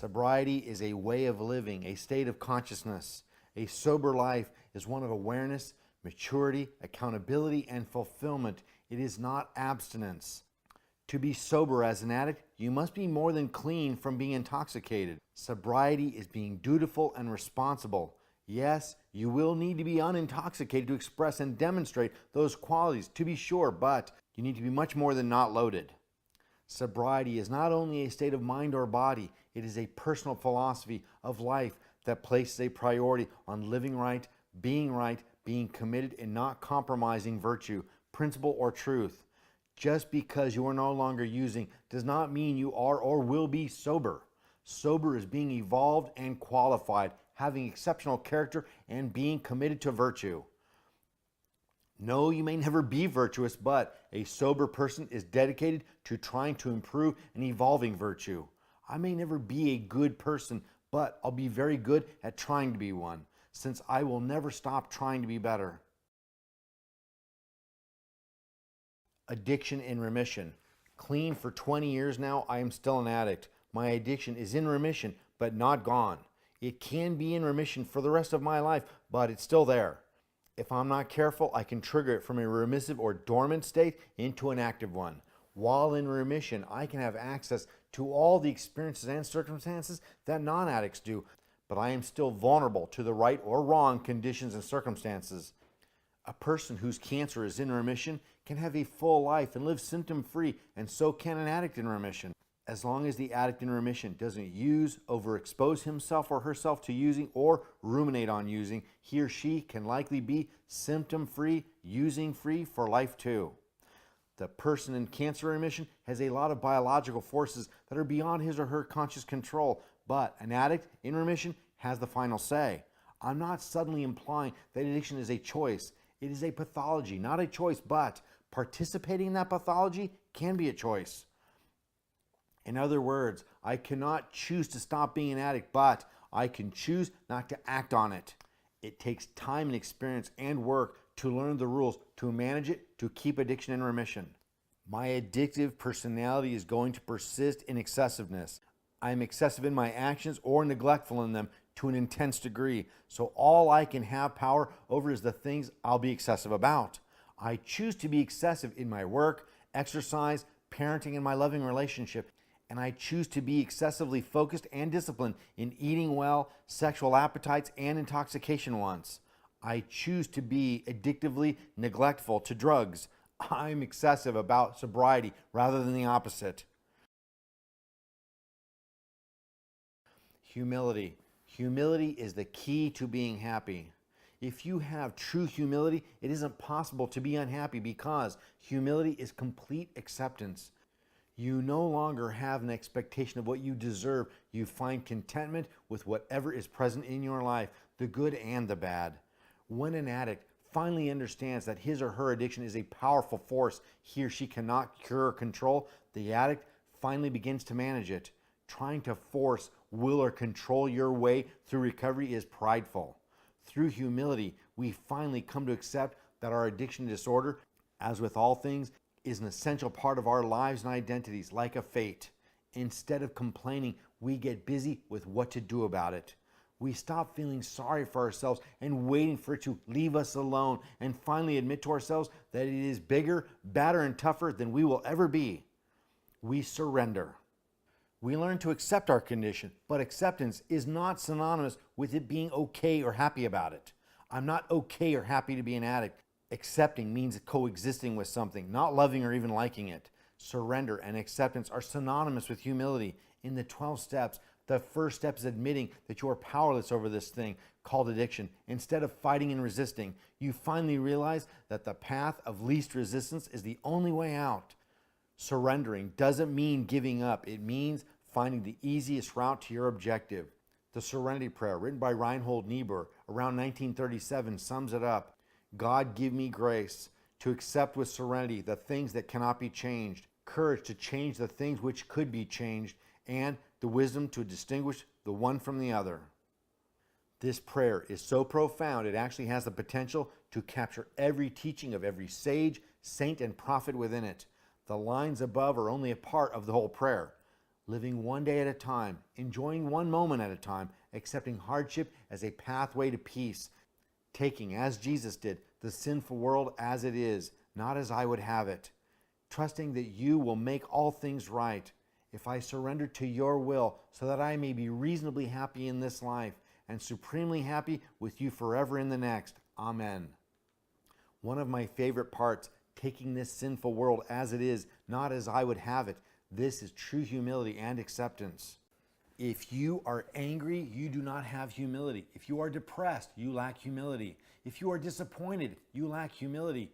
Sobriety is a way of living, a state of consciousness. A sober life is one of awareness, maturity, accountability, and fulfillment. It is not abstinence. To be sober as an addict, you must be more than clean from being intoxicated. Sobriety is being dutiful and responsible. Yes, you will need to be unintoxicated to express and demonstrate those qualities, to be sure, but you need to be much more than not loaded. Sobriety is not only a state of mind or body, it is a personal philosophy of life that places a priority on living right, being committed, and not compromising virtue, principle, or truth. Just because you are no longer using does not mean you are or will be sober. Sober is being evolved and qualified, having exceptional character, and being committed to virtue. No, you may never be virtuous, but a sober person is dedicated to trying to improve and evolving virtue. I may never be a good person, but I'll be very good at trying to be one, since I will never stop trying to be better. Addiction in remission. Clean for 20 years now, I am still an addict. My addiction is in remission, but not gone. It can be in remission for the rest of my life, but it's still there. If I'm not careful, I can trigger it from a remissive or dormant state into an active one. While in remission, I can have access to all the experiences and circumstances that non-addicts do, but I am still vulnerable to the right or wrong conditions and circumstances. A person whose cancer is in remission can have a full life and live symptom-free, and so can an addict in remission. As long as the addict in remission doesn't use, overexpose himself or herself to using, or ruminate on using, he or she can likely be symptom-free, using-free for life too. The person in cancer remission has a lot of biological forces that are beyond his or her conscious control, but an addict in remission has the final say. I'm not suddenly implying that addiction is a choice. It is a pathology, not a choice, but participating in that pathology can be a choice. In other words, I cannot choose to stop being an addict, but I can choose not to act on it. It takes time and experience and work to learn the rules, to manage it, to keep addiction in remission. My addictive personality is going to persist in excessiveness. I am excessive in my actions or neglectful in them to an intense degree, so all I can have power over is the things I'll be excessive about. I choose to be excessive in my work, exercise, parenting, and my loving relationship. And I choose to be excessively focused and disciplined in eating well, sexual appetites, and intoxication wants. I choose to be addictively neglectful to drugs. I'm excessive about sobriety rather than the opposite. Humility. Humility is the key to being happy. If you have true humility, it isn't possible to be unhappy because humility is complete acceptance. You no longer have an expectation of what you deserve. You find contentment with whatever is present in your life, the good and the bad. When an addict finally understands that his or her addiction is a powerful force he or she cannot cure or control, the addict finally begins to manage it. Trying to force, will, or control your way through recovery is prideful. Through humility, we finally come to accept that our addiction disorder, as with all things, is an essential part of our lives and identities, like a fate. Instead of complaining, we get busy with what to do about it. We stop feeling sorry for ourselves and waiting for it to leave us alone, and finally admit to ourselves that it is bigger, badder, and tougher than we will ever be. We surrender. We learn to accept our condition, but acceptance is not synonymous with it being okay or happy about it. I'm not okay or happy to be an addict. Accepting means coexisting with something, not loving or even liking it. Surrender and acceptance are synonymous with humility. In the 12 steps, the first step is admitting that you are powerless over this thing called addiction. Instead of fighting and resisting, you finally realize that the path of least resistance is the only way out. Surrendering doesn't mean giving up. It means finding the easiest route to your objective. The Serenity Prayer, written by Reinhold Niebuhr around 1937, sums it up. God, give me grace to accept with serenity the things that cannot be changed, courage to change the things which could be changed, and the wisdom to distinguish the one from the other. This prayer is so profound, it actually has the potential to capture every teaching of every sage, saint, and prophet within it. The lines above are only a part of the whole prayer. living one day at a time, enjoying one moment at a time, accepting hardship as a pathway to peace, taking, as Jesus did, the sinful world as it is, not as I would have it, trusting that you will make all things right. If I surrender to your will so that I may be reasonably happy in this life and supremely happy with you forever in the next. Amen. One of my favorite parts, taking this sinful world as it is, not as I would have it. This is true humility and acceptance. If you are angry, you do not have humility. If you are depressed, you lack humility. If you are disappointed, you lack humility.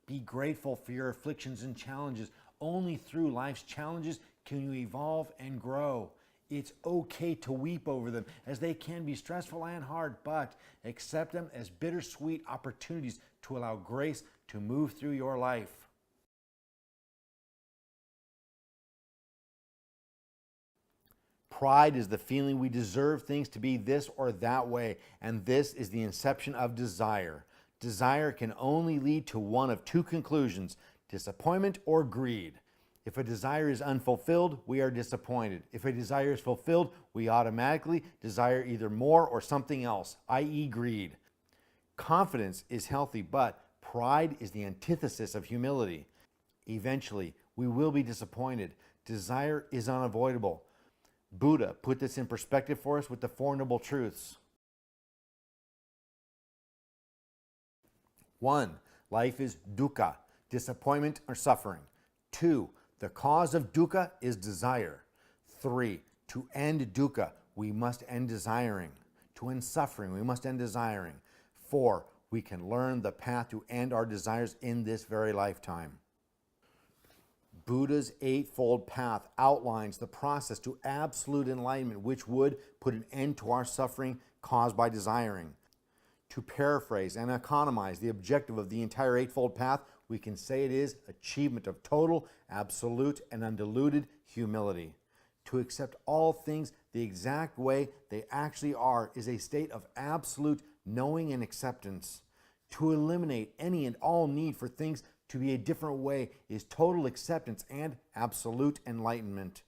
Be grateful for your afflictions and challenges. Only through life's challenges can you evolve and grow. It's okay to weep over them, as they can be stressful and hard, but accept them as bittersweet opportunities to allow grace to move through your life. Pride is the feeling we deserve things to be this or that way, and this is the inception of desire. Desire can only lead to one of two conclusions: disappointment or greed. If a desire is unfulfilled, we are disappointed. If a desire is fulfilled, we automatically desire either more or something else, i.e. greed. Confidence is healthy, but pride is the antithesis of humility. Eventually, we will be disappointed. Desire is unavoidable. Buddha put this in perspective for us with the Four Noble Truths. 1. Life is dukkha, disappointment or suffering. 2. The cause of dukkha is desire. 3. To end dukkha, we must end desiring. To end suffering, we must end desiring. 4. We can learn the path to end our desires in this very lifetime. Buddha's Eightfold Path outlines the process to absolute enlightenment, which would put an end to our suffering caused by desiring. To paraphrase and economize the objective of the entire Eightfold Path, we can say it is achievement of total, absolute, and undiluted humility. To accept all things the exact way they actually are is a state of absolute knowing and acceptance. To eliminate any and all need for things to be a different way is total acceptance and absolute enlightenment.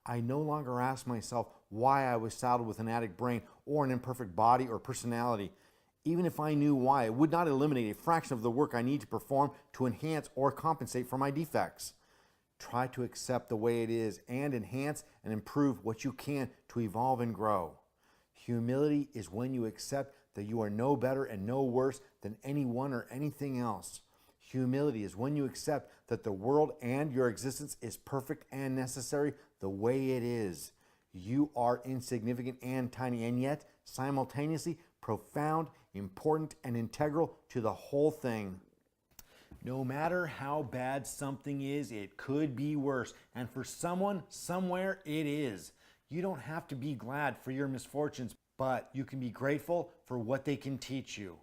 I no longer ask myself why I was saddled with an addict brain or an imperfect body or personality. Even if I knew why, it would not eliminate a fraction of the work I need to perform to enhance or compensate for my defects. Try to accept the way it is and enhance and improve what you can to evolve and grow. Humility is when you accept that you are no better and no worse than anyone or anything else. Humility is when you accept that the world and your existence is perfect and necessary the way it is. You are insignificant and tiny, and yet simultaneously profound, important, and integral to the whole thing. No matter how bad something is, it could be worse. And for someone, somewhere, it is. You don't have to be glad for your misfortunes, but you can be grateful for what they can teach you.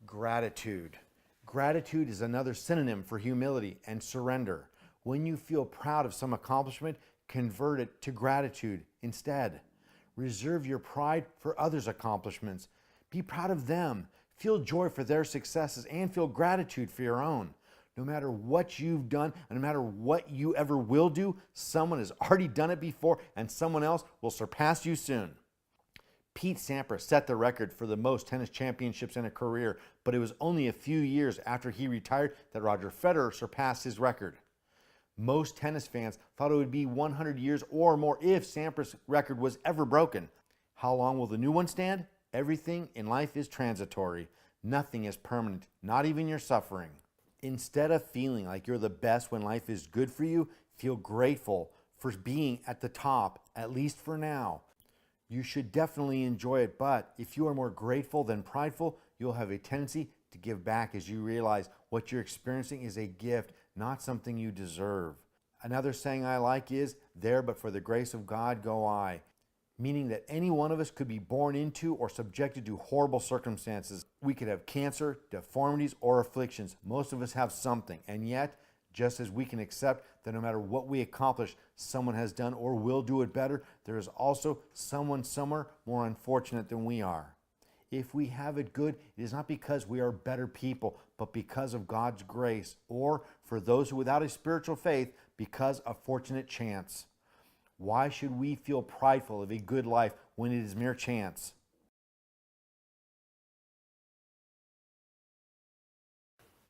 Gratitude. Gratitude is another synonym for humility and surrender. When you feel proud of some accomplishment, convert it to gratitude instead. Reserve your pride for others' accomplishments. Be proud of them. Feel joy for their successes and feel gratitude for your own. No matter what you've done, and no matter what you ever will do, someone has already done it before and someone else will surpass you soon. Pete Sampras set the record for the most tennis championships in a career, but it was only a few years after he retired that Roger Federer surpassed his record. Most tennis fans thought it would be 100 years or more if Sampras' record was ever broken. How long will the new one stand? Everything in life is transitory. Nothing is permanent, not even your suffering. Instead of feeling like you're the best when life is good for you, feel grateful for being at the top, at least for now. You should definitely enjoy it, but if you are more grateful than prideful, you'll have a tendency to give back as you realize what you're experiencing is a gift, not something you deserve. Another saying I like is, "There but for the grace of God go I," meaning that any one of us could be born into or subjected to horrible circumstances. We could have cancer, deformities, or afflictions. Most of us have something, and yet, just as we can accept that no matter what we accomplish, someone has done or will do it better, there is also someone somewhere more unfortunate than we are. If we have it good, it is not because we are better people, but because of God's grace, or for those who without a spiritual faith, because of fortunate chance. Why should we feel prideful of a good life when it is mere chance?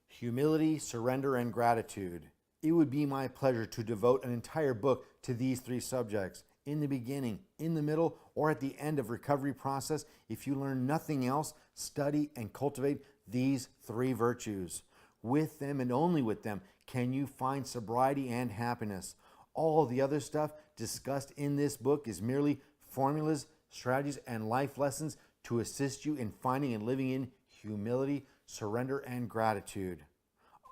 Humility, surrender, and gratitude. It would be my pleasure to devote an entire book to these three subjects. In the beginning, in the middle, or at the end of recovery process, if you learn nothing else, study and cultivate these three virtues. With them and only with them can you find sobriety and happiness. All the other stuff discussed in this book is merely formulas, strategies, and life lessons to assist you in finding and living in humility, surrender, and gratitude.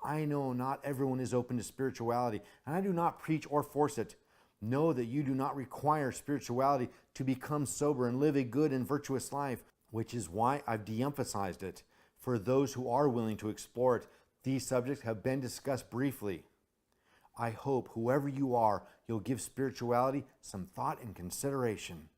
I know not everyone is open to spirituality, and I do not preach or force it. Know that you do not require spirituality to become sober and live a good and virtuous life, which is why I've de-emphasized it. For those who are willing to explore it, these subjects have been discussed briefly. I hope, whoever you are, you'll give spirituality some thought and consideration.